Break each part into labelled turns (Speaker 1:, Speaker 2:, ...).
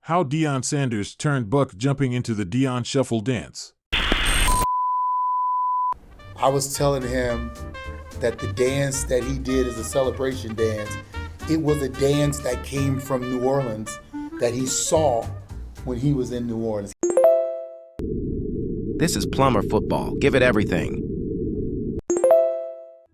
Speaker 1: How Deion Sanders turned buck jumping into the Deion Shuffle dance.
Speaker 2: I was telling him that the dance that he did is a celebration dance. It was a dance that came from New Orleans that he saw when he was in New Orleans.
Speaker 3: This is Plumber Football. Give it everything.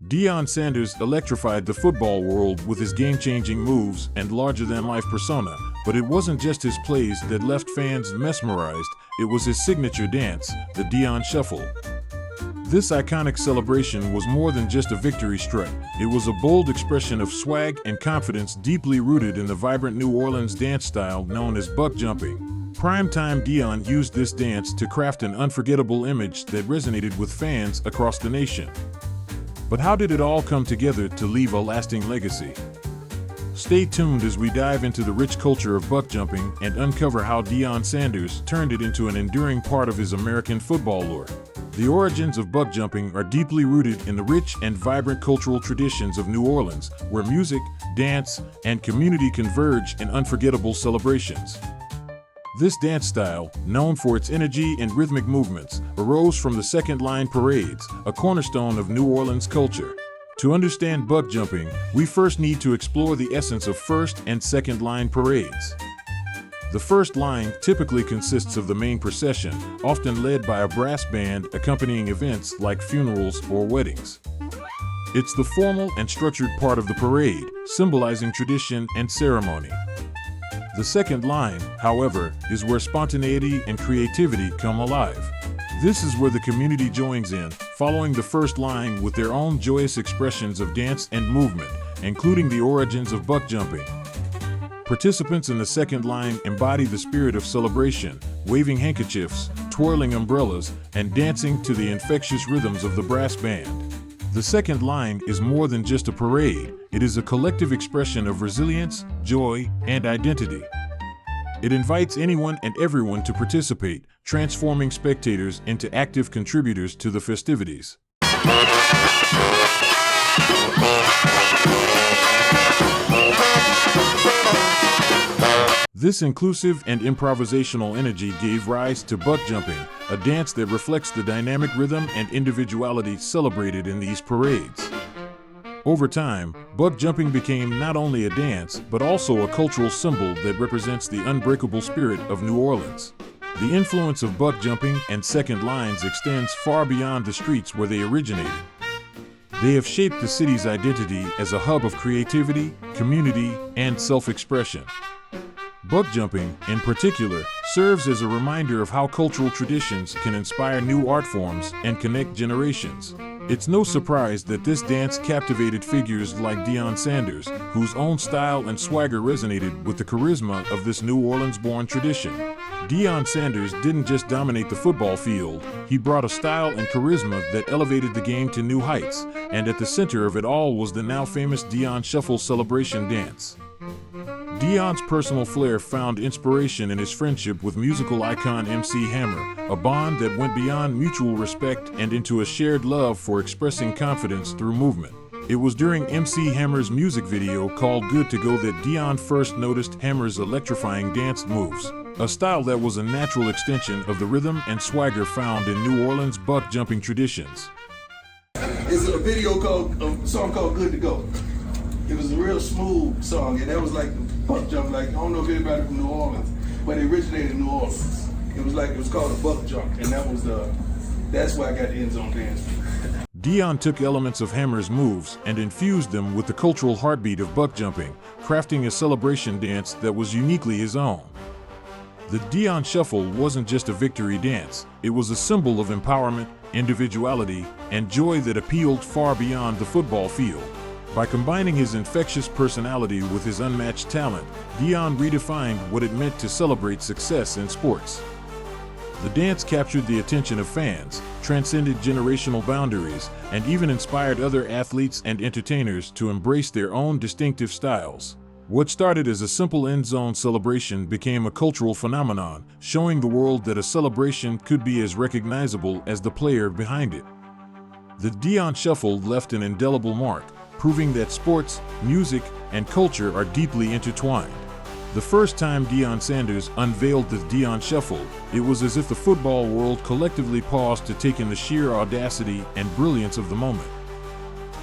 Speaker 1: Deion Sanders electrified the football world with his game-changing moves and larger-than-life persona, but it wasn't just his plays that left fans mesmerized, it was his signature dance, the Deion Shuffle. This iconic celebration was more than just a victory strut. It was a bold expression of swag and confidence deeply rooted in the vibrant New Orleans dance style known as buck jumping. Primetime Deion used this dance to craft an unforgettable image that resonated with fans across the nation. But how did it all come together to leave a lasting legacy? Stay tuned as we dive into the rich culture of buck jumping and uncover how Deion Sanders turned it into an enduring part of his American football lore. The origins of buck jumping are deeply rooted in the rich and vibrant cultural traditions of New Orleans, where music, dance, and community converge in unforgettable celebrations. This dance style, known for its energy and rhythmic movements, arose from the second-line parades, a cornerstone of New Orleans culture. To understand buck jumping, we first need to explore the essence of first and second-line parades. The first line typically consists of the main procession, often led by a brass band accompanying events like funerals or weddings. It's the formal and structured part of the parade, symbolizing tradition and ceremony. The second line, however, is where spontaneity and creativity come alive. This is where the community joins in, following the first line with their own joyous expressions of dance and movement, including the origins of buck jumping. Participants in the second line embody the spirit of celebration, waving handkerchiefs, twirling umbrellas, and dancing to the infectious rhythms of the brass band. The second line is more than just a parade, it is a collective expression of resilience, joy, and identity. It invites anyone and everyone to participate, transforming spectators into active contributors to the festivities. This inclusive and improvisational energy gave rise to buck jumping, a dance that reflects the dynamic rhythm and individuality celebrated in these parades. Over time, buck jumping became not only a dance, but also a cultural symbol that represents the unbreakable spirit of New Orleans. The influence of buck jumping and second lines extends far beyond the streets where they originated. They have shaped the city's identity as a hub of creativity, community, and self-expression. Buck jumping, in particular, serves as a reminder of how cultural traditions can inspire new art forms and connect generations. It's no surprise that this dance captivated figures like Deion Sanders, whose own style and swagger resonated with the charisma of this New Orleans-born tradition. Deion Sanders didn't just dominate the football field, he brought a style and charisma that elevated the game to new heights, and at the center of it all was the now famous Deion Shuffle celebration dance. Deion's personal flair found inspiration in his friendship with musical icon MC Hammer, a bond that went beyond mutual respect and into a shared love for expressing confidence through movement. It was during MC Hammer's music video called Good to Go that Deion first noticed Hammer's electrifying dance moves, a style that was a natural extension of the rhythm and swagger found in New Orleans buck jumping traditions.
Speaker 4: It's a song called Good to Go. It was a real smooth song, and that was like the buck jump. Like, I don't know if anybody from New Orleans, but it originated in New Orleans. It was called a buck jump, and that's why I got the end zone dance.
Speaker 1: Deion took elements of Hammer's moves and infused them with the cultural heartbeat of buck jumping, crafting a celebration dance that was uniquely his own. The Deion Shuffle wasn't just a victory dance, it was a symbol of empowerment, individuality, and joy that appealed far beyond the football field. By combining his infectious personality with his unmatched talent, Deion redefined what it meant to celebrate success in sports. The dance captured the attention of fans, transcended generational boundaries, and even inspired other athletes and entertainers to embrace their own distinctive styles. What started as a simple end-zone celebration became a cultural phenomenon, showing the world that a celebration could be as recognizable as the player behind it. The Deion Shuffle left an indelible mark, proving that sports, music, and culture are deeply intertwined. The first time Deion Sanders unveiled the Deion Shuffle, it was as if the football world collectively paused to take in the sheer audacity and brilliance of the moment.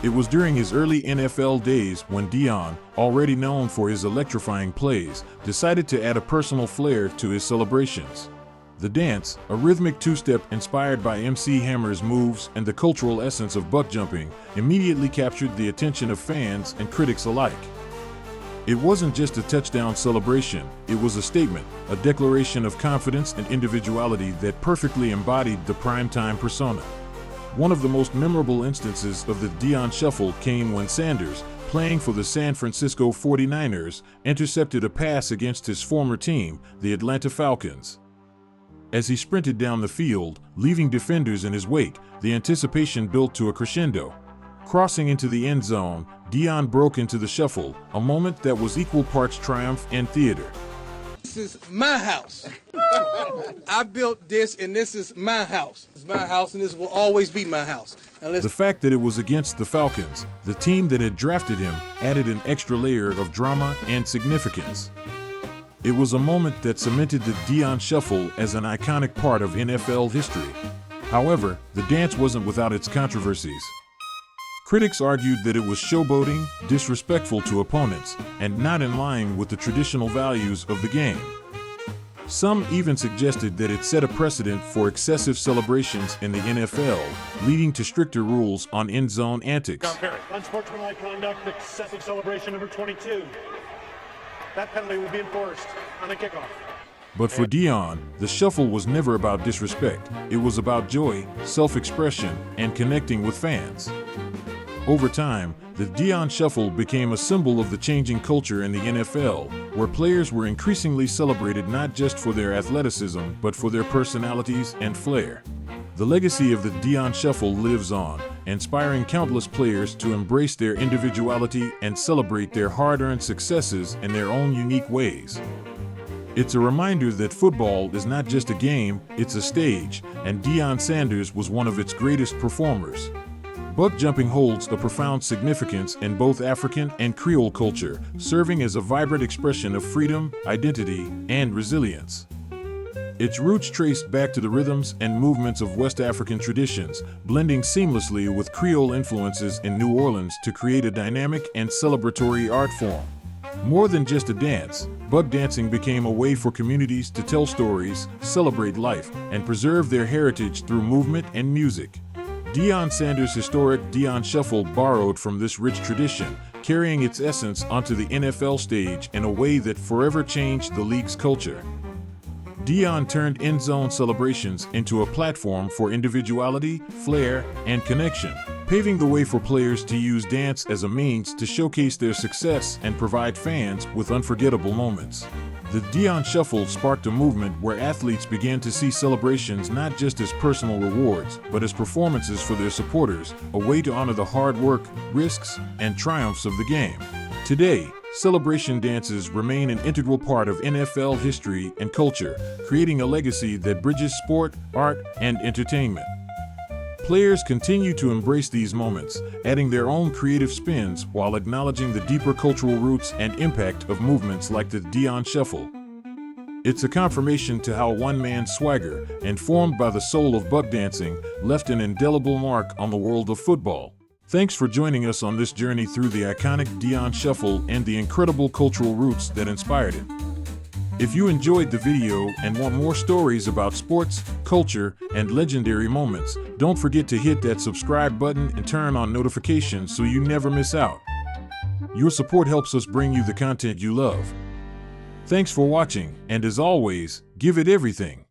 Speaker 1: It was during his early NFL days when Deion, already known for his electrifying plays, decided to add a personal flair to his celebrations. The dance, a rhythmic two-step inspired by MC Hammer's moves and the cultural essence of buck jumping, immediately captured the attention of fans and critics alike. It wasn't just a touchdown celebration, it was a statement, a declaration of confidence and individuality that perfectly embodied the primetime persona. One of the most memorable instances of the Deion Shuffle came when Sanders, playing for the San Francisco 49ers, intercepted a pass against his former team, the Atlanta Falcons. As he sprinted down the field, leaving defenders in his wake, the anticipation built to a crescendo. Crossing into the end zone, Deion broke into the shuffle, a moment that was equal parts triumph and theater.
Speaker 5: This is my house. I built this, and this is my house. It's my house, and this will always be my house.
Speaker 1: The fact that it was against the Falcons, the team that had drafted him, added an extra layer of drama and significance. It was a moment that cemented the Deion Shuffle as an iconic part of NFL history. However, the dance wasn't without its controversies. Critics argued that it was showboating, disrespectful to opponents, and not in line with the traditional values of the game. Some even suggested that it set a precedent for excessive celebrations in the NFL, leading to stricter rules on end zone antics.
Speaker 6: Unsportsmanlike conduct, excessive celebration number 22. That penalty will be enforced on a kickoff.
Speaker 1: But for Deion, the shuffle was never about disrespect. It was about joy, self-expression, and connecting with fans. Over time, the Deion Shuffle became a symbol of the changing culture in the NFL, where players were increasingly celebrated not just for their athleticism, but for their personalities and flair. The legacy of the Deion Shuffle lives on, inspiring countless players to embrace their individuality and celebrate their hard-earned successes in their own unique ways. It's a reminder that football is not just a game, it's a stage, and Deion Sanders was one of its greatest performers. Buck jumping holds a profound significance in both African and Creole culture, serving as a vibrant expression of freedom, identity, and resilience. Its roots trace back to the rhythms and movements of West African traditions, blending seamlessly with Creole influences in New Orleans to create a dynamic and celebratory art form. More than just a dance, buck dancing became a way for communities to tell stories, celebrate life, and preserve their heritage through movement and music. Deion Sanders' historic Deion Shuffle borrowed from this rich tradition, carrying its essence onto the NFL stage in a way that forever changed the league's culture. Deion turned end zone celebrations into a platform for individuality, flair, and connection, paving the way for players to use dance as a means to showcase their success and provide fans with unforgettable moments. The Deion Shuffle sparked a movement where athletes began to see celebrations not just as personal rewards, but as performances for their supporters, a way to honor the hard work, risks, and triumphs of the game. Today, celebration dances remain an integral part of NFL history and culture, creating a legacy that bridges sport, art, and entertainment. Players continue to embrace these moments, adding their own creative spins while acknowledging the deeper cultural roots and impact of movements like the Deion Shuffle. It's a confirmation to how one man's swagger, informed by the soul of buck dancing, left an indelible mark on the world of football. Thanks for joining us on this journey through the iconic Deion Shuffle and the incredible cultural roots that inspired it. If you enjoyed the video and want more stories about sports, culture, and legendary moments, don't forget to hit that subscribe button and turn on notifications so you never miss out. Your support helps us bring you the content you love. Thanks for watching, and as always, give it everything.